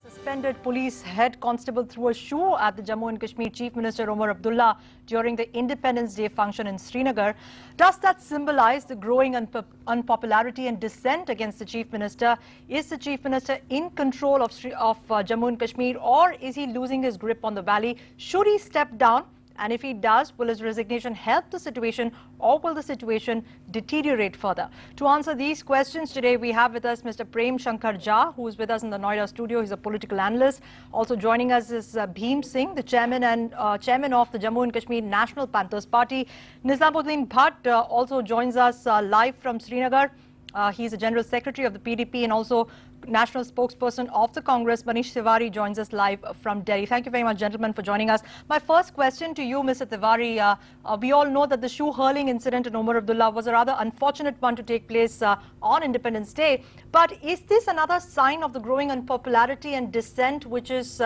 Suspended police head constable threw a shoe at the Jammu and Kashmir Chief Minister Omar Abdullah during the Independence Day function in Srinagar. Does that symbolize the growing unpopularity and dissent against the Chief Minister? Is the Chief Minister in control of Jammu and Kashmir, or is he losing his grip on the valley? Should he step down? And if he does, will his resignation help the situation, or will the situation deteriorate further? To answer these questions today, we have with us Mr. Prem Shankar Jha, who is with us in the Noida studio. He's a political analyst. Also joining us is Bhim Singh, the chairman of the Jammu and Kashmir National Panthers Party. Nizamuddin Bhatt also joins us live from Srinagar. He's the General Secretary of the PDP and also National Spokesperson of the Congress. Manish Tiwari joins us live from Delhi. Thank you very much, gentlemen, for joining us. My first question to you, Mr. Tiwari, we all know that the shoe hurling incident in Omar Abdullah was a rather unfortunate one to take place on Independence Day. But is this another sign of the growing unpopularity and dissent which is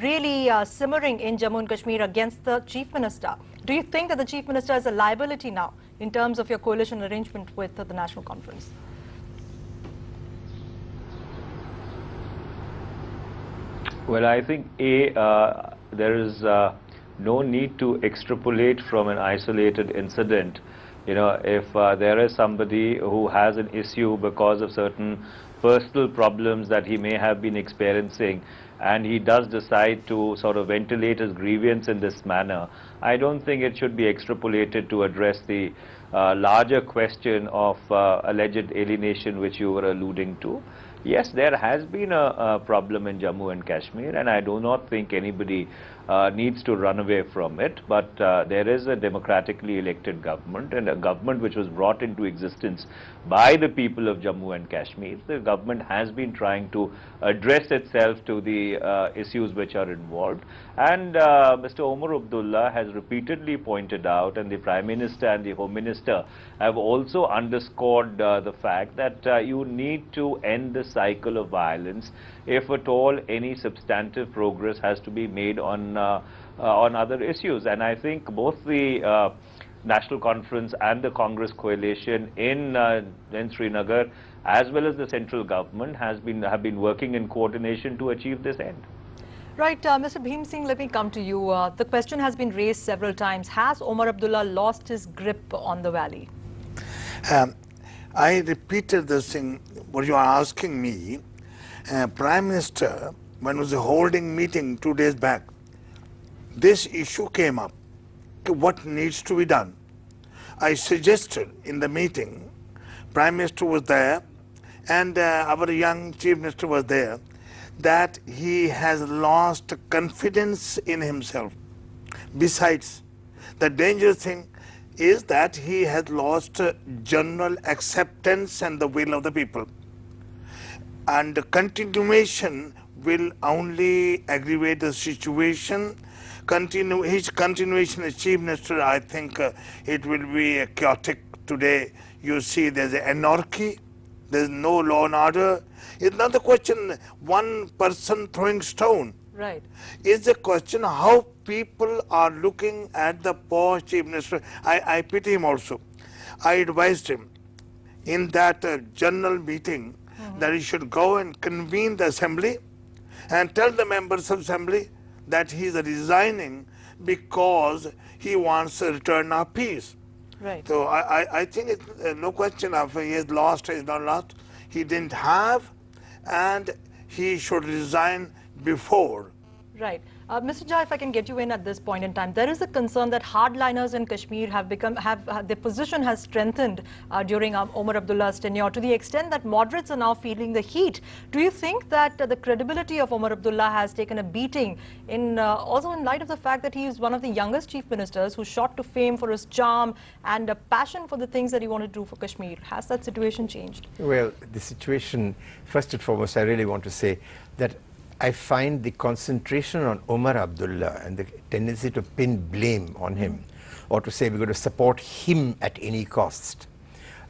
really simmering in Jammu and Kashmir against the Chief Minister? Do you think that the Chief Minister is a liability now in terms of your coalition arrangement with the National Conference? Well, I think there is no need to extrapolate from an isolated incident. You know, if there is somebody who has an issue because of certain personal problems that he may have been experiencing, and he does decide to sort of ventilate his grievance in this manner, I don't think it should be extrapolated to address the larger question of alleged alienation which you were alluding to. Yes, there has been a problem in Jammu and Kashmir, and I do not think anybody needs to run away from it. But there is a democratically elected government, and a government which was brought into existence by the people of Jammu and Kashmir. The government has been trying to address itself to the issues which are involved. And Mr. Omar Abdullah has repeatedly pointed out, and the Prime Minister and the Home Minister have also underscored the fact that you need to end the cycle of violence if at all any substantive progress has to be made on other issues. And I think both the National Conference and the Congress coalition in Srinagar, as well as the central government, have been working in coordination to achieve this end. Right, Mr. Bhim Singh, let me come to you. The question has been raised several times. Has Omar Abdullah lost his grip on the valley? I repeated this thing, what you are asking me. Prime Minister, when was holding meeting 2 days back, this issue came up. What needs to be done? I suggested in the meeting, Prime Minister was there, and our young Chief Minister was there, that he has lost confidence in himself. Besides, the dangerous thing is that he has lost general acceptance and the will of the people. And the continuation will only aggravate the situation. His continuation as Chief Minister, I think it will be chaotic today. You see there's anarchy, there's no law and order. It's not the question one person throwing stone. Right. It's the question how people are looking at the poor Chief Minister. I pity him also. I advised him in that general meeting that he should go and convene the assembly and tell the members of assembly that he is resigning because he wants a return of peace. Right. So I think it's no question of he has lost, he has not lost. He didn't have, and he should resign before. Right. Mr. Jha, if I can get you in at this point in time, there is a concern that hardliners in Kashmir their position has strengthened during Omar Abdullah's tenure to the extent that moderates are now feeling the heat. Do you think that the credibility of Omar Abdullah has taken a beating also in light of the fact that he is one of the youngest chief ministers who shot to fame for his charm and a passion for the things that he wanted to do for Kashmir? Has that situation changed? Well, the situation, first and foremost, I really want to say that I find the concentration on Omar Abdullah and the tendency to pin blame on him, or to say we're going to support him at any cost,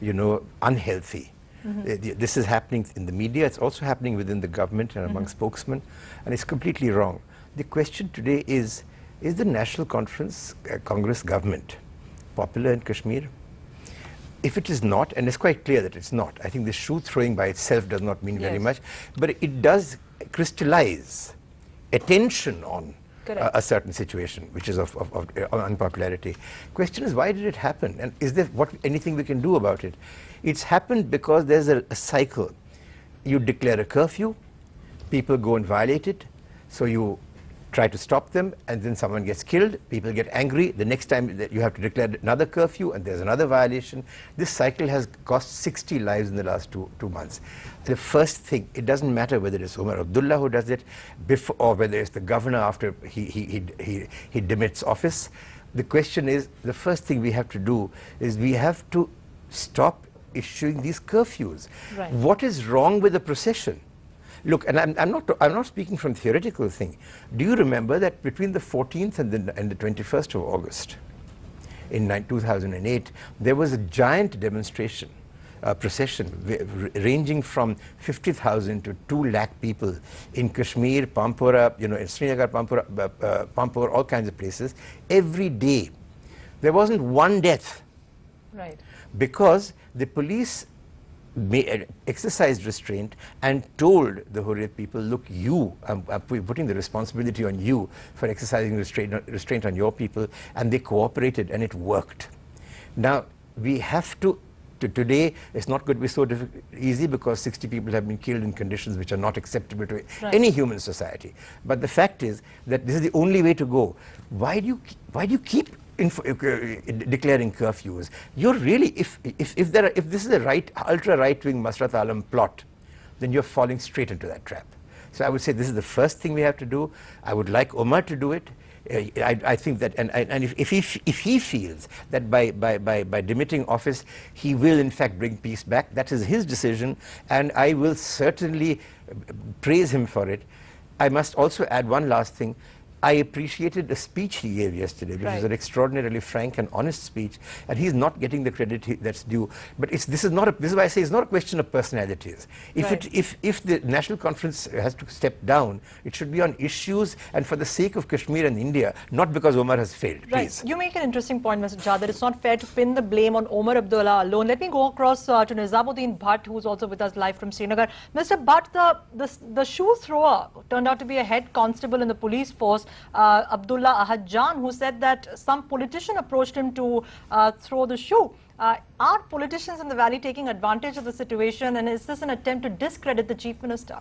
you know, unhealthy. This is happening in the media, it's also happening within the government and among spokesmen, and it's completely wrong. The question today is the National Conference Congress government popular in Kashmir? if it is not, and it's quite clear that it's not, I think the shoe throwing by itself does not mean very much, but it does crystallize attention on a certain situation, which is of unpopularity. Question is, why did it happen? And is there anything we can do about it? It's happened because there's a cycle. You declare a curfew, people go and violate it, so you try to stop them, and then someone gets killed, people get angry, the next time that you have to declare another curfew and there's another violation. This cycle has cost 60 lives in the last two months. The first thing, it doesn't matter whether it's Omar Abdullah who does it, or whether it's the governor after he demits office. The question is, the first thing we have to do is we have to stop issuing these curfews. Right. What is wrong with the procession? Look, and I'm not speaking from theoretical thing. Do you remember that between the 14th and the 21st of August in 2008, there was a giant demonstration, procession ranging from 50,000 to 2 lakh people in Kashmir, Pampora, in Srinagar, Pampur, all kinds of places. Every day, there wasn't one death. Right. Because the police exercised restraint and told the Hurriyat people, look, I'm putting the responsibility on you for exercising restraint on your people, and they cooperated and it worked. Now, we have to today, it's not going to be so easy because 60 people have been killed in conditions which are not acceptable to any human society. But the fact is that this is the only way to go. Why do you keep declaring curfews? You're really, if this is a ultra right-wing Masrat Alam plot, then you're falling straight into that trap. So I would say this is the first thing we have to do. I would like Omar to do it. I think that, and if he feels that by demitting office he will in fact bring peace back, that is his decision, and I will certainly praise him for it. I must also add one last thing. I appreciated the speech he gave yesterday, which was an extraordinarily frank and honest speech, and he's not getting the credit that's due. But this is why I say it's not a question of personalities. If the National Conference has to step down, it should be on issues and for the sake of Kashmir and India, not because Omar has failed. Please. You make an interesting point, Mr. Jha, that it's not fair to pin the blame on Omar Abdullah alone. Let me go across to Nizamuddin Bhatt, who's also with us live from Srinagar. Mr. Bhatt, the shoe thrower turned out to be a head constable in the police force, Abdullah Ahad Jan, who said that some politician approached him to throw the shoe. Are politicians in the valley taking advantage of the situation, and is this an attempt to discredit the Chief Minister?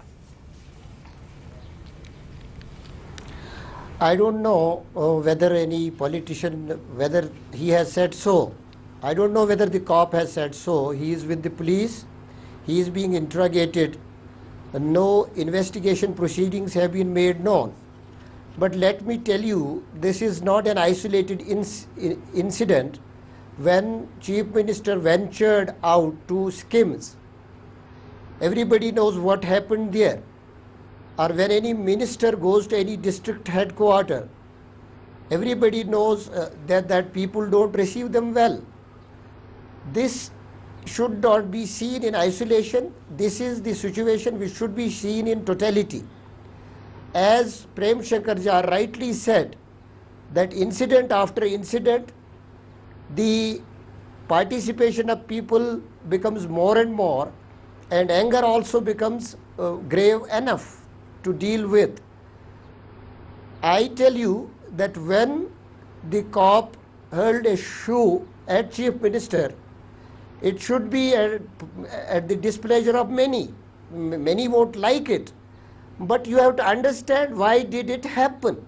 I don't know whether any politician, whether he has said so. I don't know whether the cop has said so. He is with the police. He is being interrogated. No investigation proceedings have been made known. But let me tell you, this is not an isolated incident. When Chief Minister ventured out to Skims, everybody knows what happened there. Or when any minister goes to any district headquarters, everybody knows that people don't receive them well. This should not be seen in isolation. This is the situation which should be seen in totality. As Prem Shankar Jha rightly said, that incident after incident, the participation of people becomes more and more, and anger also becomes grave enough to deal with. I tell you that when the cop hurled a shoe at Chief Minister, it should be at the displeasure of many. Many won't like it. But you have to understand why did it happen.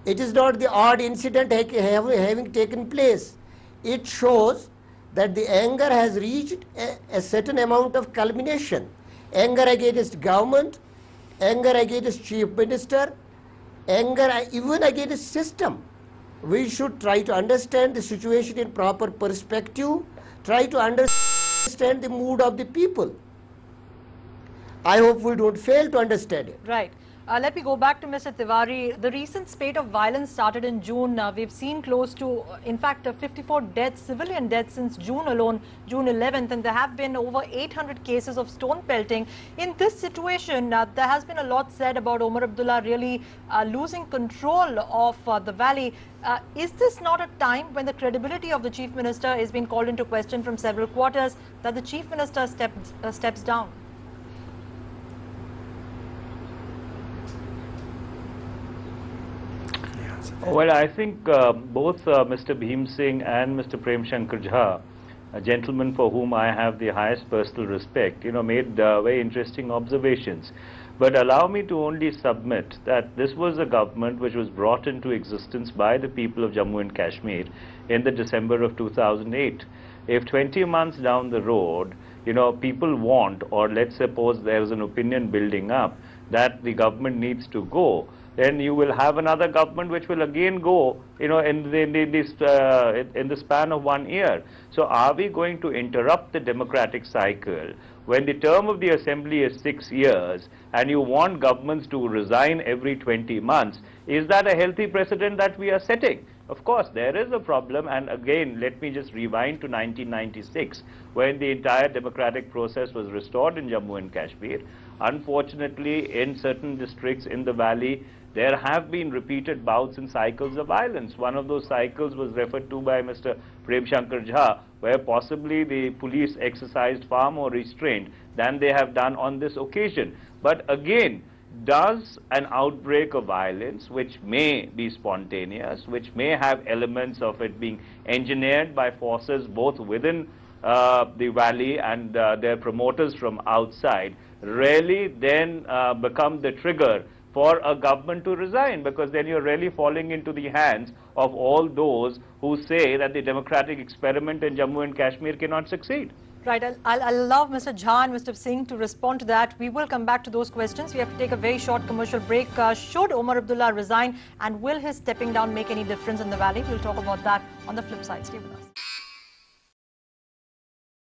It is not the odd incident having taken place. It shows that the anger has reached a certain amount of culmination. Anger against government, anger against Chief Minister, anger even against system. We should try to understand the situation in proper perspective, try to understand the mood of the people. I hope we don't fail to understand it. Right. Let me go back to Mr. Tiwari. The recent spate of violence started in June. We've seen close to, in fact, 54 deaths, civilian deaths since June alone, June 11th, and there have been over 800 cases of stone pelting. In this situation, there has been a lot said about Omar Abdullah really losing control of the valley. Is this not a time when the credibility of the Chief Minister is being called into question from several quarters, that the Chief Minister steps down? Well, I think both Mr. Bhim Singh and Mr. Prem Shankar Jha, a gentleman for whom I have the highest personal respect, made very interesting observations. But allow me to only submit that this was a government which was brought into existence by the people of Jammu and Kashmir in the December of 2008. If 20 months down the road, people want, or let's suppose there is an opinion building up that the government needs to go, then you will have another government which will again go, in the span of 1 year. So are we going to interrupt the democratic cycle when the term of the assembly is 6 years and you want governments to resign every 20 months? Is that a healthy precedent that we are setting? Of course, there is a problem, and again, let me just rewind to 1996, when the entire democratic process was restored in Jammu and Kashmir. Unfortunately, in certain districts in the valley, there have been repeated bouts and cycles of violence. One of those cycles was referred to by Mr. Prem Shankar Jha, where possibly the police exercised far more restraint than they have done on this occasion. But again, does an outbreak of violence, which may be spontaneous, which may have elements of it being engineered by forces both within the valley and their promoters from outside, really then become the trigger for a government to resign? Because then you're really falling into the hands of all those who say that the democratic experiment in Jammu and Kashmir cannot succeed. Right, I'll allow Mr. Jha and Mr. Singh to respond to that. We will come back to those questions. We have to take a very short commercial break. Should Omar Abdullah resign, and will his stepping down make any difference in the valley? We'll talk about that on the flip side. Stay with us.